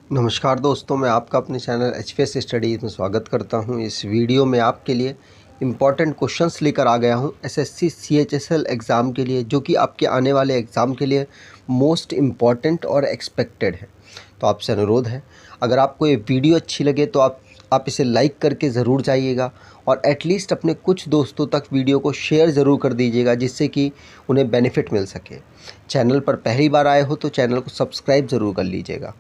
नमस्कार दोस्तों, मैं आपका अपने चैनल HPS स्टडीज़ में स्वागत करता हूं। इस वीडियो में आपके लिए इम्पॉर्टेंट क्वेश्चंस लेकर आ गया हूं SSC CHSL एग्ज़ाम के लिए, जो कि आपके आने वाले एग्ज़ाम के लिए मोस्ट इम्पॉर्टेंट और एक्सपेक्टेड है। तो आपसे अनुरोध है, अगर आपको ये वीडियो अच्छी लगे तो आप इसे लाइक करके ज़रूर जाइएगा और एटलीस्ट अपने कुछ दोस्तों तक वीडियो को शेयर ज़रूर कर दीजिएगा, जिससे कि उन्हें बेनिफिट मिल सके। चैनल पर पहली बार आए हो तो चैनल को सब्सक्राइब ज़रूर कर लीजिएगा।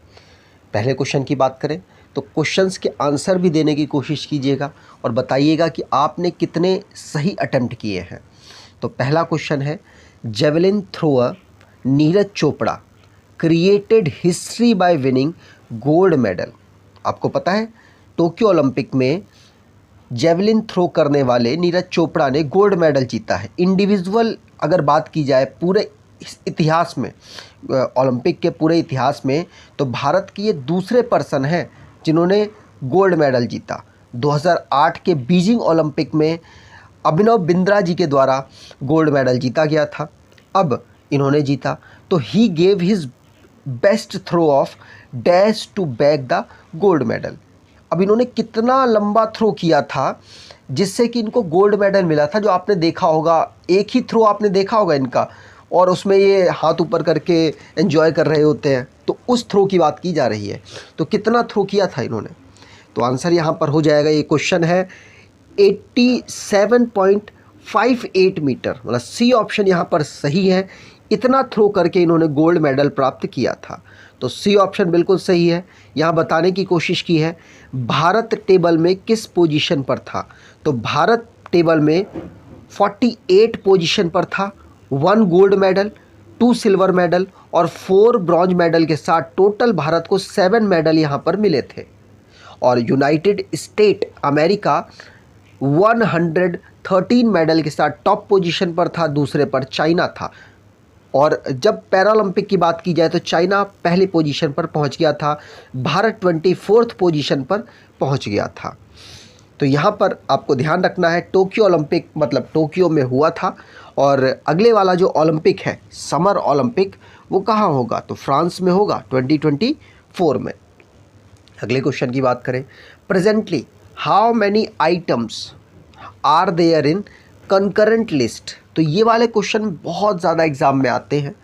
पहले क्वेश्चन की बात करें तो क्वेश्चंस के आंसर भी देने की कोशिश कीजिएगा और बताइएगा कि आपने कितने सही अटेम्प्ट किए हैं। तो पहला क्वेश्चन है, javelin thrower Neeraj Chopra created history by winning gold medal. आपको पता है टोक्यो ओलंपिक में जेवलिन थ्रो करने वाले नीरज चोपड़ा ने गोल्ड मेडल जीता है। इंडिविजुअल अगर बात की जाए पूरे इतिहास में, ओलंपिक के पूरे इतिहास में, तो भारत के ये दूसरे पर्सन हैं जिन्होंने गोल्ड मेडल जीता। 2008 के बीजिंग ओलंपिक में अभिनव बिंद्रा जी के द्वारा गोल्ड मेडल जीता गया था। अब इन्होंने जीता तो ही gave his best throw of dash to bag the gold medal. अब इन्होंने कितना लंबा थ्रो किया था जिससे कि इनको गोल्ड मेडल मिला था। जो आपने देखा होगा, एक ही थ्रो आपने देखा होगा इनका, और उसमें ये हाथ ऊपर करके एंजॉय कर रहे होते हैं, तो उस थ्रो की बात की जा रही है। तो कितना थ्रो किया था इन्होंने, तो आंसर यहाँ पर हो जाएगा, ये क्वेश्चन है 87.58 मीटर, मतलब सी ऑप्शन यहाँ पर सही है। इतना थ्रो करके इन्होंने गोल्ड मेडल प्राप्त किया था, तो सी ऑप्शन बिल्कुल सही है। यहाँ बताने की कोशिश की है भारत टेबल में किस पोजीशन पर था, तो भारत टेबल में 48 पोजीशन पर था। 1 गोल्ड मेडल, 2 सिल्वर मेडल और 4 ब्रॉन्ज मेडल के साथ टोटल भारत को 7 मेडल यहाँ पर मिले थे। और यूनाइटेड स्टेट अमेरिका 113 मेडल के साथ टॉप पोजीशन पर था, दूसरे पर चाइना था। और जब पैरालंपिक की बात की जाए तो चाइना पहली पोजीशन पर पहुंच गया था, भारत 24th पोजीशन पर पहुंच गया था। तो यहाँ पर आपको ध्यान रखना है, टोक्यो ओलंपिक मतलब टोक्यो में हुआ था, और अगले वाला जो ओलंपिक है समर ओलंपिक, वो कहाँ होगा, तो फ्रांस में होगा 2024 में। अगले क्वेश्चन की बात करें, presently how many items are there in concurrent list. तो ये वाले क्वेश्चन बहुत ज़्यादा एग्जाम में आते हैं।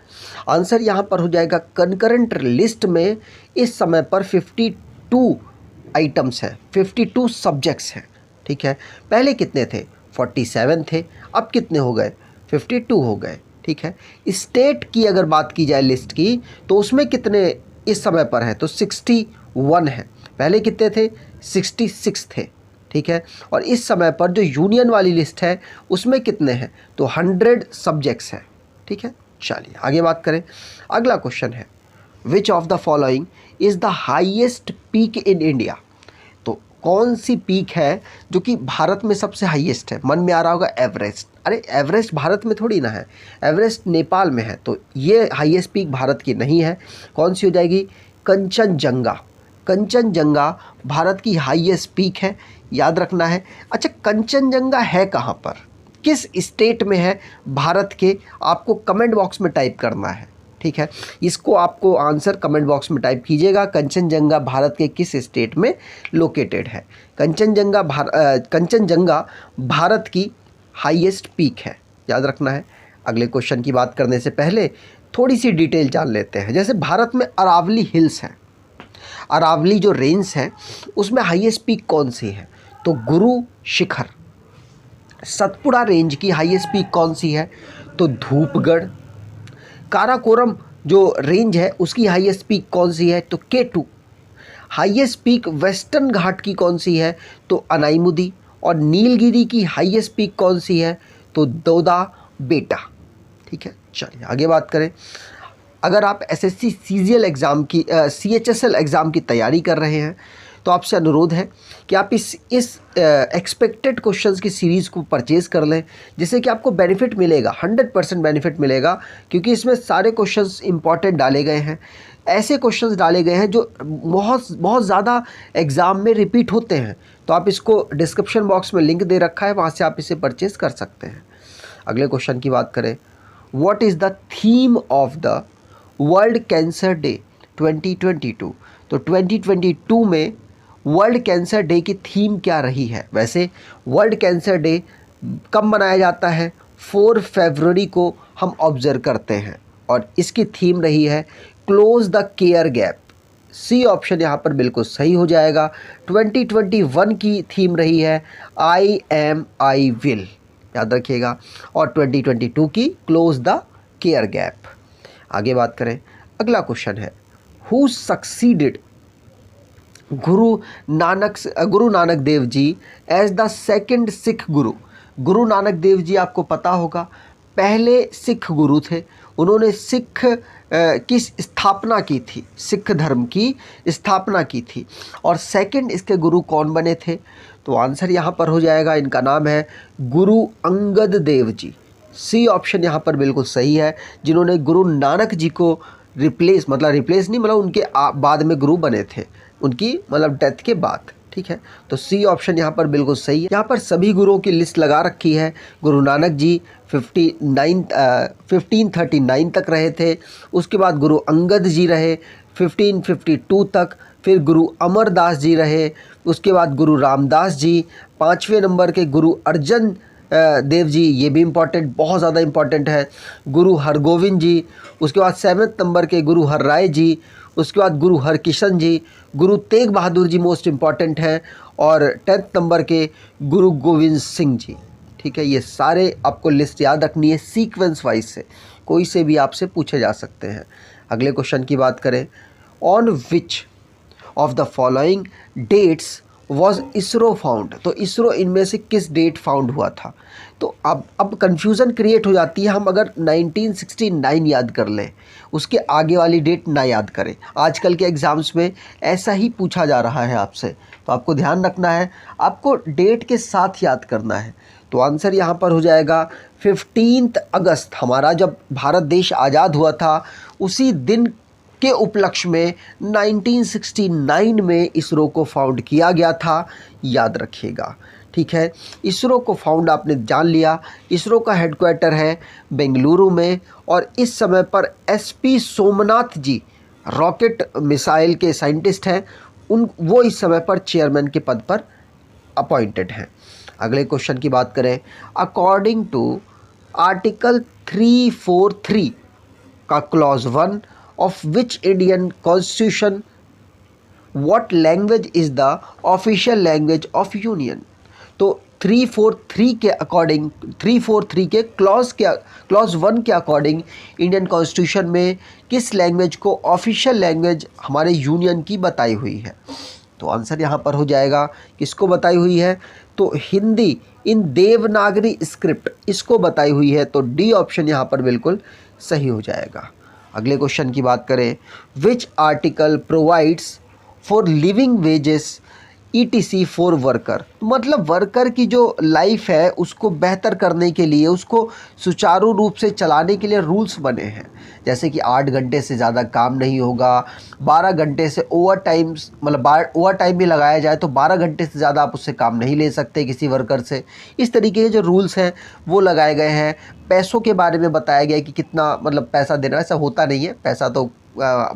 आंसर यहाँ पर हो जाएगा, कंकरेंट लिस्ट में इस समय पर 52 आइटम्स हैं, 52 सब्जेक्ट्स हैं। ठीक है, पहले कितने थे, 47 थे, अब कितने हो गए, 52 हो गए। ठीक है, स्टेट की अगर बात की जाए लिस्ट की, तो उसमें कितने इस समय पर है, तो 61 है। पहले कितने थे, 66 थे। ठीक है, और इस समय पर जो यूनियन वाली लिस्ट है उसमें कितने हैं, तो 100 सब्जेक्ट्स हैं। ठीक है, चलिए आगे बात करें। अगला क्वेश्चन है, विच of the following is the highest peak in India. तो कौन सी पीक है जो कि भारत में सबसे हाईएस्ट है। मन में आ रहा होगा एवरेस्ट, अरे एवरेस्ट भारत में थोड़ी ना है, एवरेस्ट नेपाल में है, तो ये हाईएस्ट पीक भारत की नहीं है। कौन सी हो जाएगी, कंचनजंगा। कंचनजंगा भारत की हाईएस्ट पीक है, याद रखना है। अच्छा, कंचनजंगा है कहाँ पर, किस स्टेट में है भारत के, आपको कमेंट बॉक्स में टाइप करना है। ठीक है, इसको आपको आंसर कमेंट बॉक्स में टाइप कीजिएगा, कंचनजंगा भारत के किस स्टेट में लोकेटेड है। कंचनजंगा भारत की हाईएस्ट पीक है, याद रखना है। अगले क्वेश्चन की बात करने से पहले थोड़ी सी डिटेल जान लेते हैं। जैसे भारत में अरावली हिल्स है, अरावली जो रेंज है उसमें हाईएस्ट पीक कौन सी है, तो गुरु शिखर। सतपुड़ा रेंज की हाईएस्ट पीक कौन सी है, तो धूपगढ़। काराकोरम जो रेंज है उसकी हाईएस्ट पीक कौन सी है, तो K2। हाईएस्ट पीक वेस्टर्न घाट की कौन सी है, तो अनाईमुदी। और नीलगिरी की हाईएस्ट पीक कौन सी है, तो दोदा बेटा। ठीक है, चलिए आगे बात करें। अगर आप SSC CGL एग्ज़ाम की CHSL एग्ज़ाम की तैयारी कर रहे हैं तो आपसे अनुरोध है कि आप इस एक्सपेक्टेड क्वेश्चंस की सीरीज़ को परचेज़ कर लें, जिससे कि आपको बेनिफिट मिलेगा, 100% बेनिफिट मिलेगा, क्योंकि इसमें सारे क्वेश्चंस इंपॉर्टेंट डाले गए हैं। ऐसे क्वेश्चंस डाले गए हैं जो बहुत ज़्यादा एग्ज़ाम में रिपीट होते हैं। तो आप इसको डिस्क्रिप्शन बॉक्स में लिंक दे रखा है, वहाँ से आप इसे परचेज़ कर सकते हैं। अगले क्वेश्चन की बात करें, what is the theme of the world cancer day 2022। तो 2022 में वर्ल्ड कैंसर डे की थीम क्या रही है? वैसे वर्ल्ड कैंसर डे कब मनाया जाता है? 4 फरवरी को हम ऑब्जर्व करते हैं और इसकी थीम रही है close the care gap. C option यहाँ पर बिल्कुल सही हो जाएगा। 2021 की थीम रही है आई एम आई विल, याद रखिएगा, और 2022 की क्लोज द केयर गैप। आगे बात करें, अगला क्वेश्चन है who succeeded Guru Nanak Dev ji as the second Sikh गुरु। गुरु नानक देव जी आपको पता होगा पहले सिख गुरु थे। उन्होंने सिख की स्थापना की थी, सिख धर्म की स्थापना की थी। और सेकंड इसके गुरु कौन बने थे? तो आंसर यहाँ पर हो जाएगा, इनका नाम है गुरु अंगद देव जी। सी ऑप्शन यहाँ पर बिल्कुल सही है, जिन्होंने गुरु नानक जी को रिप्लेस नहीं, मतलब उनके बाद में गुरु बने थे, उनकी मतलब डेथ के बाद। ठीक है, तो सी ऑप्शन यहाँ पर बिल्कुल सही है। यहाँ पर सभी गुरुओं की लिस्ट लगा रखी है। गुरु नानक जी 1539 तक रहे थे। उसके बाद गुरु अंगद जी रहे 1552 तक। फिर गुरु अमरदास जी रहे। उसके बाद गुरु रामदास जी। 5वें नंबर के गुरु अर्जन देव जी, ये भी इम्पॉर्टेंट, बहुत ज़्यादा इम्पॉर्टेंट है। गुरु हरगोविंद जी। उसके बाद 7वें नंबर के गुरु हरराय जी। उसके बाद गुरु हरकिशन जी। गुरु तेग बहादुर जी मोस्ट इम्पॉर्टेंट हैं। और 10th नंबर के गुरु गोविंद सिंह जी। ठीक है, ये सारे आपको लिस्ट याद रखनी है सीक्वेंस वाइज से, कोई से भी आपसे पूछे जा सकते हैं। अगले क्वेश्चन की बात करें, on which of the following dates was ISRO founded. तो इसरो इनमें से किस डेट फाउंड हुआ था? तो अब कन्फ्यूज़न क्रिएट हो जाती है हम अगर 1969 याद कर लें, उसके आगे वाली डेट ना याद करें। आजकल के एग्ज़ाम्स में ऐसा ही पूछा जा रहा है आपसे, तो आपको ध्यान रखना है, आपको डेट के साथ याद करना है। तो आंसर यहाँ पर हो जाएगा 15 अगस्त। हमारा जब भारत देश आज़ाद हुआ था उसी दिन के उपलक्ष्य में 1969 में इसरो को फाउंड किया गया था, याद रखिएगा। ठीक है, इसरो को फाउंड आपने जान लिया। इसरो का हेडक्वार्टर है बेंगलुरु में और इस समय पर एसपी सोमनाथ जी रॉकेट मिसाइल के साइंटिस्ट हैं, वो इस समय पर चेयरमैन के पद पर अपॉइंटेड हैं। अगले क्वेश्चन की बात करें, अकॉर्डिंग टू आर्टिकल 343 का clause 1 of which Indian Constitution what language is the official language of Union। तो 343 के अकॉर्डिंग, 343 के क्लॉज 1 के अकॉर्डिंग इंडियन कॉन्स्टिट्यूशन में किस लैंग्वेज को ऑफिशियल लैंग्वेज हमारे यूनियन की बताई हुई है? तो आंसर यहाँ पर हो जाएगा, किसको बताई हुई है? तो हिंदी इन देवनागरी स्क्रिप्ट, इसको बताई हुई है। तो डी ऑप्शन यहाँ पर बिल्कुल सही हो जाएगा। अगले क्वेश्चन की बात करें, which article provides for living wages ETC for worker. मतलब वर्कर की जो लाइफ है उसको बेहतर करने के लिए, उसको सुचारू रूप से चलाने के लिए रूल्स बने हैं, जैसे कि 8 घंटे से ज़्यादा काम नहीं होगा, 12 घंटे से ओवर टाइम, मतलब ओवर टाइम भी लगाया जाए तो 12 घंटे से ज़्यादा आप उससे काम नहीं ले सकते किसी वर्कर से। इस तरीके के जो रूल्स हैं वो लगाए गए हैं। पैसों के बारे में बताया गया है कि कितना मतलब पैसा देना, ऐसा होता नहीं है, पैसा तो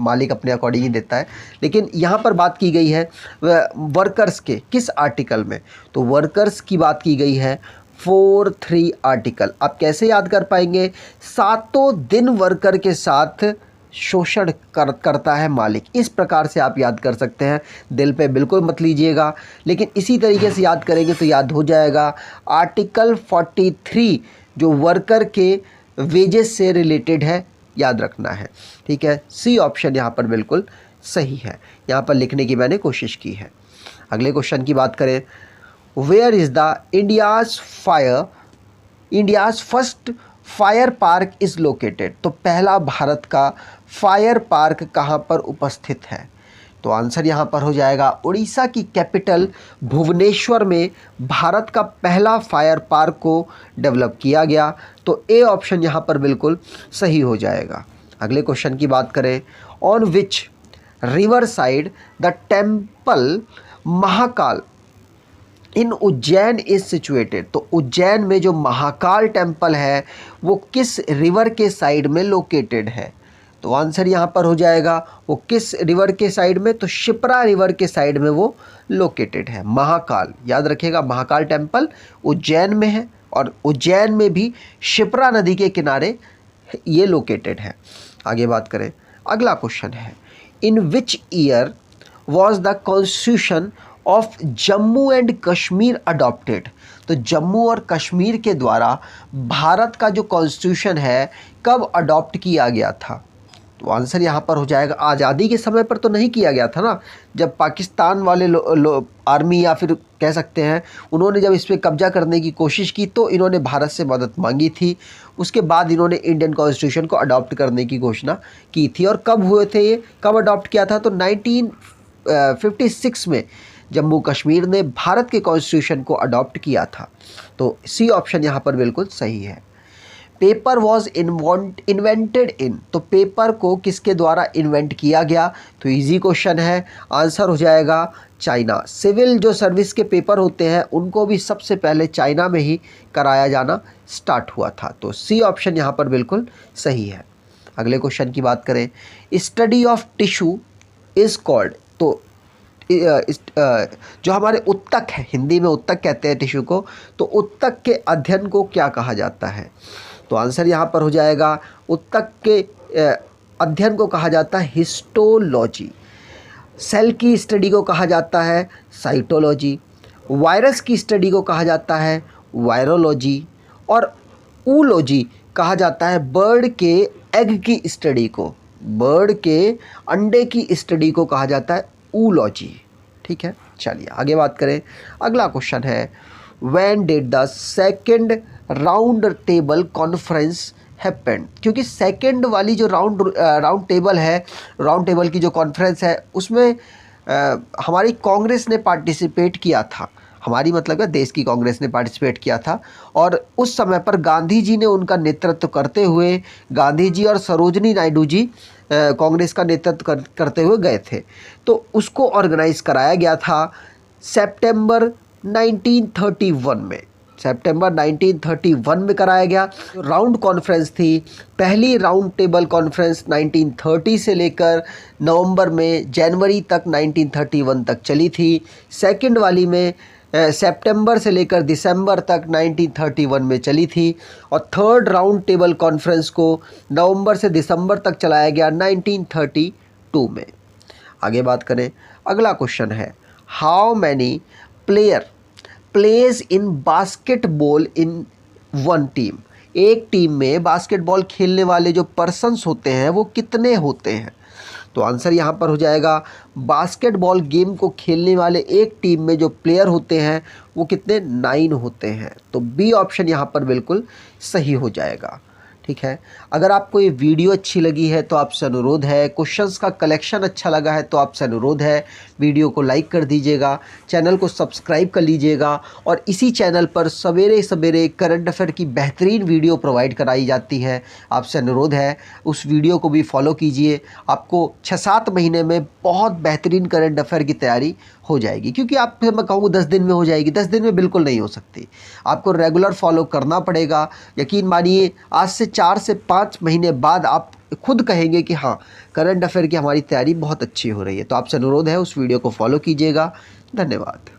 मालिक अपने अकॉर्डिंग ही देता है। लेकिन यहाँ पर बात की गई है वर्कर्स के किस आर्टिकल में? तो वर्कर्स की बात की गई है 43 आर्टिकल। आप कैसे याद कर पाएंगे? 7 दिन वर्कर के साथ शोषण करता है मालिक, इस प्रकार से आप याद कर सकते हैं। दिल पे बिल्कुल मत लीजिएगा, लेकिन इसी तरीके से याद करेंगे तो याद हो जाएगा। आर्टिकल 43 जो वर्कर के वेजेस से रिलेटेड है, याद रखना है। ठीक है, सी ऑप्शन यहाँ पर बिल्कुल सही है, यहाँ पर लिखने की मैंने कोशिश की है। अगले क्वेश्चन की बात करें, where is the India's first fire park is located. तो पहला भारत का फायर पार्क कहाँ पर उपस्थित है? तो आंसर यहाँ पर हो जाएगा, उड़ीसा की कैपिटल भुवनेश्वर में भारत का पहला फायर पार्क को डेवलप किया गया। तो ए ऑप्शन यहाँ पर बिल्कुल सही हो जाएगा। अगले क्वेश्चन की बात करें, on which river side the temple Mahakal in Ujjain is situated. तो उज्जैन में जो महाकाल टेम्पल है वो किस रिवर के साइड में लोकेटेड है? तो आंसर यहाँ पर हो जाएगा वो किस रिवर के साइड में, तो शिप्रा रिवर के साइड में वो लोकेटेड है। महाकाल, याद रखिएगा, महाकाल टेम्पल उज्जैन में है और उज्जैन में भी शिप्रा नदी के किनारे ये लोकेटेड है। आगे बात करें, अगला क्वेश्चन है, in which year was the constitution of Jammu and Kashmir adopted. तो जम्मू और कश्मीर के द्वारा भारत का जो कॉन्स्टिट्यूशन है कब अडॉप्ट किया गया था। तो आंसर यहाँ पर हो जाएगा, आज़ादी के समय पर तो नहीं किया गया था ना, जब पाकिस्तान वाले आर्मी या फिर कह सकते हैं उन्होंने जब इस पर कब्जा करने की कोशिश की तो इन्होंने भारत से मदद मांगी थी। उसके बाद इन्होंने इंडियन कॉन्स्टिट्यूशन को अडॉप्ट करने की घोषणा की थी। और कब हुए थे ये, कब अडॉप्ट किया था, तो 1956 में जम्मू कश्मीर ने भारत के कॉन्स्टिट्यूशन को अडॉप्ट किया था। तो सी ऑप्शन यहाँ पर बिल्कुल सही है। पेपर वॉज इन्वेंटेड इन, तो पेपर को किसके द्वारा इन्वेंट किया गया, तो इजी क्वेश्चन है, आंसर हो जाएगा चाइना। सिविल जो सर्विस के पेपर होते हैं उनको भी सबसे पहले चाइना में ही कराया जाना स्टार्ट हुआ था। तो सी ऑप्शन यहाँ पर बिल्कुल सही है। अगले क्वेश्चन की बात करें, study of tissue is called, तो जो हमारे उत्तक है, हिंदी में उत्तक कहते हैं टिश्यू को, तो उत्तक के अध्ययन को क्या कहा जाता है। तो आंसर यहाँ पर हो जाएगा, उत्तक के अध्ययन को कहा जाता है हिस्टोलॉजी। सेल की स्टडी को कहा जाता है साइटोलॉजी। वायरस की स्टडी को कहा जाता है वायरोलॉजी। और ऊलॉजी कहा जाता है बर्ड के एग की स्टडी को, बर्ड के अंडे की स्टडी को कहा जाता है ऊलॉजी। ठीक है, चलिए आगे बात करें। अगला क्वेश्चन है, when did the second round table conference happened. क्योंकि सेकंड वाली जो राउंड टेबल की जो कॉन्फ्रेंस है उसमें हमारी कांग्रेस ने पार्टिसिपेट किया था। हमारी मतलब है देश की कांग्रेस ने पार्टिसिपेट किया था और उस समय पर गांधी जी ने उनका नेतृत्व करते हुए, गांधी जी और सरोजनी नायडू जी कांग्रेस का नेतृत्व करते हुए गए थे। तो उसको ऑर्गेनाइज कराया गया था सितंबर 1931 में, सितंबर 1931 में कराया गया। राउंड कॉन्फ्रेंस थी, पहली राउंड टेबल कॉन्फ्रेंस 1930 से लेकर नवंबर में जनवरी तक 1931 तक चली थी। सेकंड वाली में सितंबर से लेकर दिसंबर तक 1931 में चली थी। और थर्ड राउंड टेबल कॉन्फ्रेंस को नवंबर से दिसंबर तक चलाया गया 1932 में। आगे बात करें, अगला क्वेश्चन है, how many player plays in basketball in one team. एक टीम में बास्केटबॉल खेलने वाले जो पर्सन्स होते हैं वो कितने होते हैं। तो आंसर यहाँ पर हो जाएगा, बास्केटबॉल गेम को खेलने वाले एक टीम में जो प्लेयर होते हैं वो कितने, 9 होते हैं। तो बी ऑप्शन यहाँ पर बिल्कुल सही हो जाएगा। ठीक है, अगर आपको ये वीडियो अच्छी लगी है तो आपसे अनुरोध है, क्वेश्चंस का कलेक्शन अच्छा लगा है तो आपसे अनुरोध है वीडियो को लाइक कर दीजिएगा, चैनल को सब्सक्राइब कर लीजिएगा। और इसी चैनल पर सवेरे सवेरे करंट अफेयर की बेहतरीन वीडियो प्रोवाइड कराई जाती है। आपसे अनुरोध है उस वीडियो को भी फॉलो कीजिए, आपको 6-7 महीने में बहुत बेहतरीन करंट अफेयर की तैयारी हो जाएगी। क्योंकि आप, मैं कहूँ 10 दिन में हो जाएगी, 10 दिन में बिल्कुल नहीं हो सकती, आपको रेगुलर फॉलो करना पड़ेगा। यकीन मानिए आज से 4 से 5 महीने बाद आप खुद कहेंगे कि हाँ, करंट अफेयर की हमारी तैयारी बहुत अच्छी हो रही है। तो आपसे अनुरोध है उस वीडियो को फॉलो कीजिएगा। धन्यवाद।